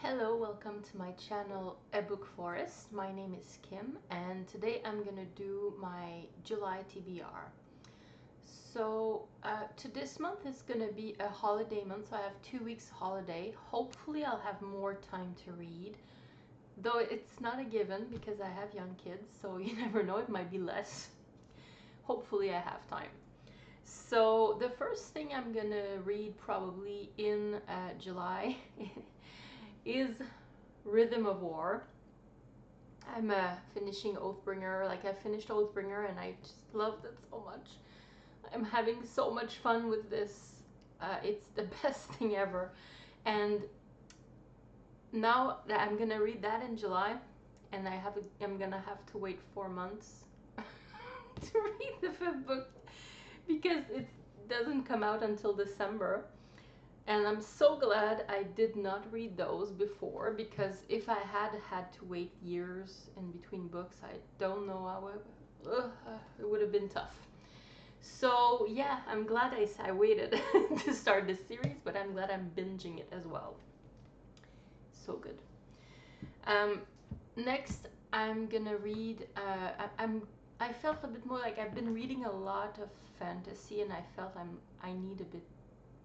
Hello, welcome to my channel Ebook Forest. My name is Kim and today I'm gonna do my July TBR. To this month is gonna be a holiday month, so I have 2 weeks holiday. Hopefully I'll have more time to read, though it's not a given because I have young kids, so you never know, it might be less. Hopefully I have time. So the first thing I'm gonna read probably in July is Rhythm of War. I'm finishing Oathbringer. Like, I finished Oathbringer and I just loved it so much. I'm having so much fun with this. It's the best thing ever. And now that I'm gonna read that in July, and I'm gonna have to wait 4 months to read the fifth book because it doesn't come out until December. And I'm so glad I did not read those before, because if I had had to wait years in between books, I don't know how it would have been tough. So yeah, I'm glad I waited to start this series, but I'm glad I'm binging it as well. So good. Next, I'm gonna read. I felt a bit more like I've been reading a lot of fantasy, and I felt I need a bit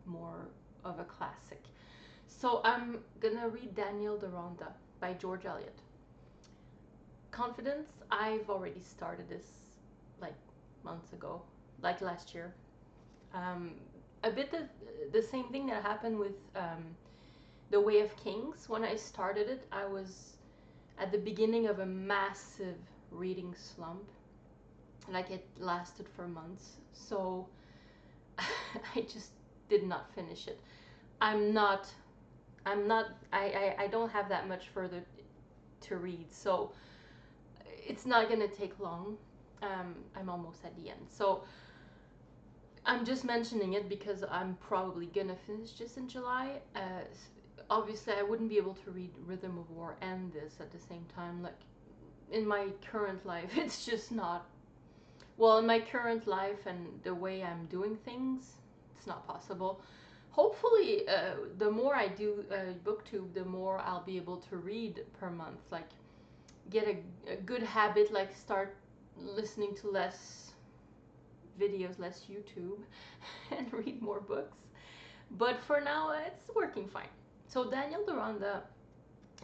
more of a classic. So I'm gonna read Daniel Deronda by George Eliot. Confidence, I've already started this like months ago, like last year. A bit of the same thing that happened with The Way of Kings. When I started it, I was at the beginning of a massive reading slump. Like, it lasted for months. So I just did not finish it. I'm not I don't have that much further to read, so it's not gonna take long. I'm almost at the end, so I'm just mentioning it because I'm probably gonna finish this in July. Obviously I wouldn't be able to read Rhythm of War and this at the same time. Like, in my current life, it's just not, well, in my current life and the way I'm doing things, it's not possible. Hopefully, the more I do booktube, the more I'll be able to read per month. Like, get a good habit, like start listening to less videos, less YouTube, and read more books. But for now, it's working fine. So Daniel Deronda,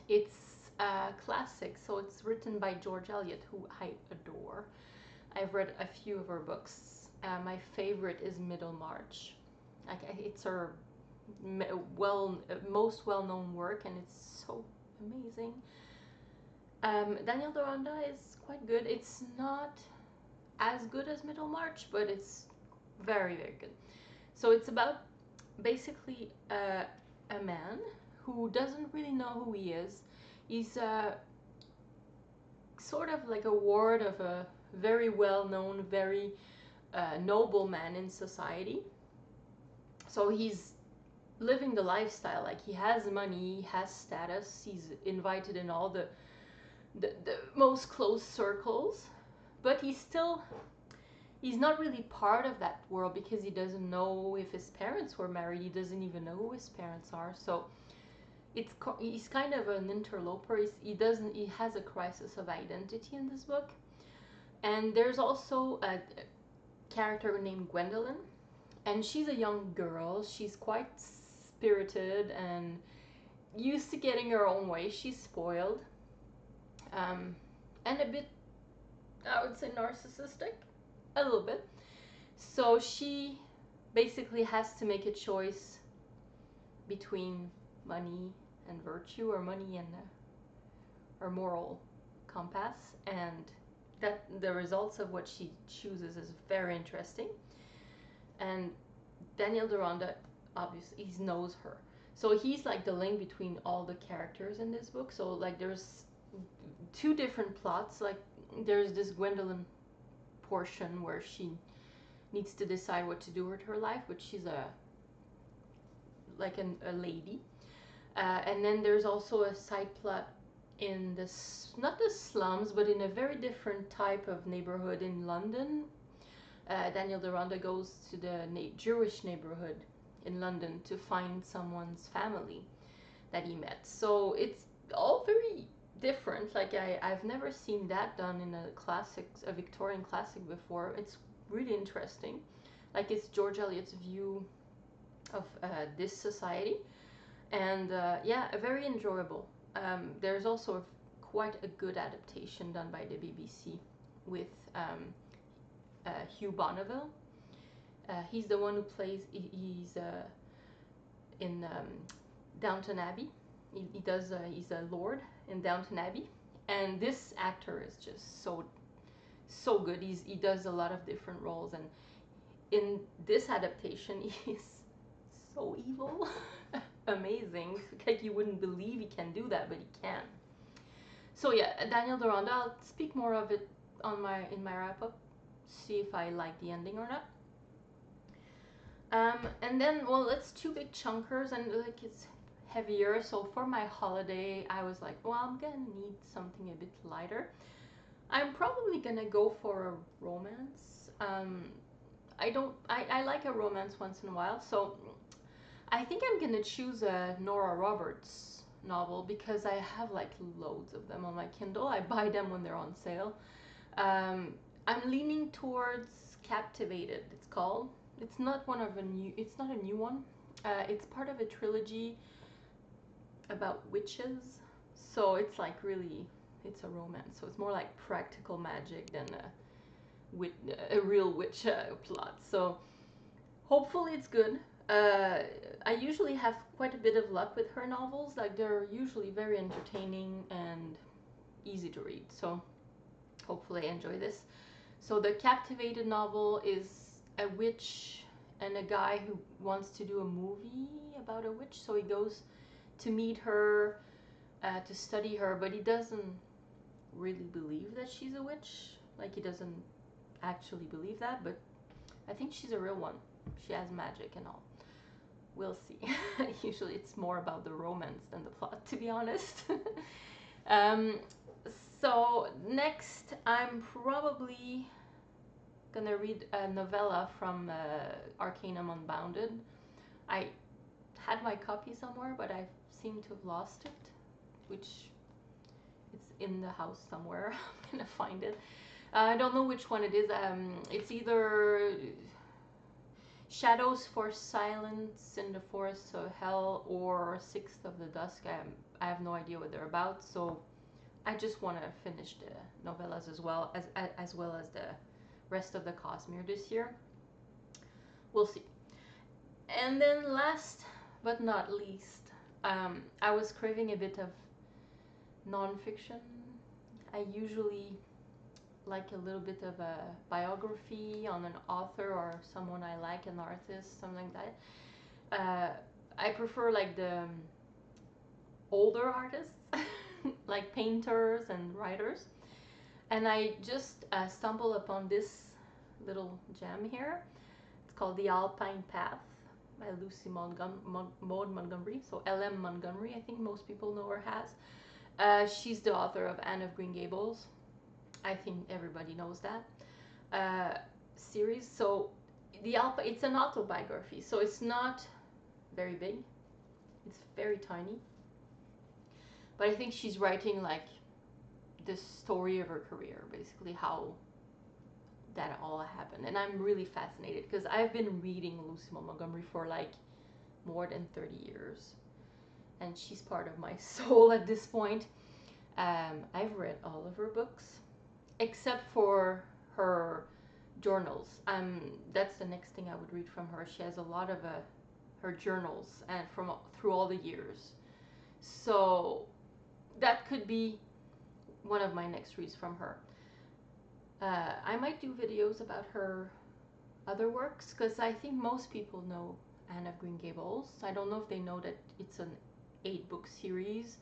it's a classic. So it's written by George Eliot, who I adore. I've read a few of her books. My favorite is Middlemarch. Like, it's her most well-known work, and it's so amazing. Daniel Deronda is quite good. It's not as good as Middlemarch, but it's very, very good. So it's about basically a man who doesn't really know who he is. He's sort of like a ward of a very well-known, very noble man in society. So he's living the lifestyle, like he has money, he has status, he's invited in all the most close circles, but he's not really part of that world because he doesn't know if his parents were married. He doesn't even know who his parents are. So he's kind of an interloper. He has a crisis of identity in this book. And there's also a character named Gwendolyn, and she's a young girl. She's quite spirited and used to getting her own way. She's spoiled, and a bit, I would say, narcissistic, a little bit. So she basically has to make a choice between money and virtue, or money and her moral compass, and that the results of what she chooses is very interesting. And Daniel Deronda, obviously, he knows her. So he's like the link between all the characters in this book. So, like, there's two different plots. Like, there's this Gwendolyn portion where she needs to decide what to do with her life, but she's a lady. And then there's also a side plot in this, not the slums, but in a very different type of neighborhood in London. Daniel Deronda goes to the Jewish neighborhood in London to find someone's family that he met. So it's all very different. Like I've never seen that done in a classic, a Victorian classic before. It's really interesting. Like it's George Eliot's view of this society, and yeah, very enjoyable. There's also quite a good adaptation done by the BBC with Hugh Bonneville. He's the one who plays. He's in Downton Abbey. He does. He's a lord in Downton Abbey, and this actor is just so good. He does a lot of different roles, and in this adaptation, he's so evil, amazing. Like you wouldn't believe he can do that, but he can. So yeah, Daniel Deronda. I'll speak more of it on in my wrap up. See if I like the ending or not. And then, well, it's two big chunkers, and like it's heavier. So for my holiday, I was like, well, I'm gonna need something a bit lighter. I'm probably gonna go for a romance. I like a romance once in a while, so I think I'm gonna choose a Nora Roberts novel because I have like loads of them on my Kindle. I buy them when they're on sale. Um, I'm leaning towards Captivated. It's called. It's not one of a new. It's not a new one. It's part of a trilogy about witches. So it's like really, it's a romance. So it's more like practical magic than a real witch plot. So hopefully it's good. I usually have quite a bit of luck with her novels. Like they're usually very entertaining and easy to read. So hopefully I enjoy this. So the Captivated novel is a witch and a guy who wants to do a movie about a witch. So he goes to meet her, to study her, but he doesn't really believe that she's a witch. Like he doesn't actually believe that, but I think she's a real one. She has magic and all. We'll see. Usually it's more about the romance than the plot, to be honest. um, so next I'm probably gonna read a novella from Arcanum Unbounded. I had my copy somewhere, but I seem to have lost it, which it's in the house somewhere. I'm gonna find it. I don't know which one it is. It's either Shadows for Silence in the Forests of Hell or Sixth of the Dusk. I have no idea what they're about, so I just want to finish the novellas as well as the rest of the Cosmere this year. We'll see. And then last but not least, I was craving a bit of nonfiction. I usually like a little bit of a biography on an author or someone I like, an artist, something like that. I prefer like the older artists, like painters and writers. And I just stumbled upon this little gem here. It's called The Alpine Path by Lucy Maud Montgomery. So L.M. Montgomery, I think most people know her as. She's the author of Anne of Green Gables. I think everybody knows that series. So it's an autobiography, so it's not very big. It's very tiny. But I think she's writing like the story of her career, basically how that all happened. And I'm really fascinated because I've been reading Lucy Maud Montgomery for like more than 30 years. And she's part of my soul at this point. I've read all of her books except for her journals. That's the next thing I would read from her. She has a lot of her journals and from through all the years. So that could be one of my next reads from her. I might do videos about her other works because I think most people know Anne of Green Gables. I don't know if they know that it's an 8-book series,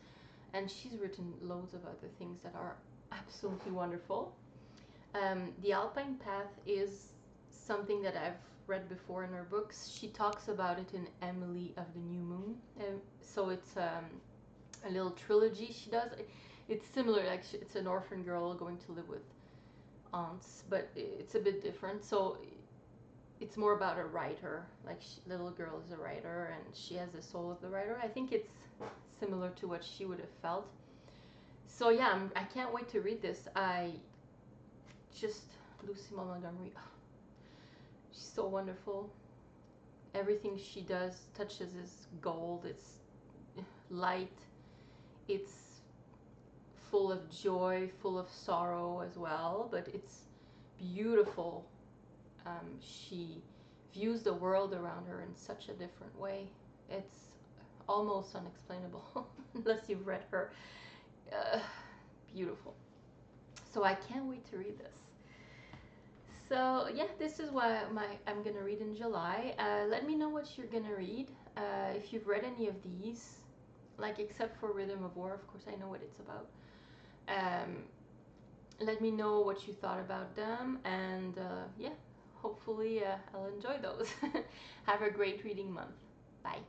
and she's written loads of other things that are absolutely wonderful. The Alpine Path is something that I've read before in her books. She talks about it in Emily of the New Moon. So it's a little trilogy she does. It's similar, like it's an orphan girl going to live with aunts, but it's a bit different. So it's more about a writer. Like little girl is a writer, and she has the soul of the writer. I think it's similar to what she would have felt. So yeah, I can't wait to read this. I just Lucy Montgomery, oh, she's so wonderful. Everything she does touches is gold. It's light. It's full of joy, full of sorrow as well, but it's beautiful. She views the world around her in such a different way. It's almost unexplainable unless you've read her. Uh, Beautiful. So I can't wait to read this. So yeah, this is what I'm gonna read in July. Let me know what you're gonna read. If you've read any of these, like except for Rhythm of War, of course I know what it's about. Um, Let me know what you thought about them, and yeah, hopefully I'll enjoy those. Have a great reading month. Bye.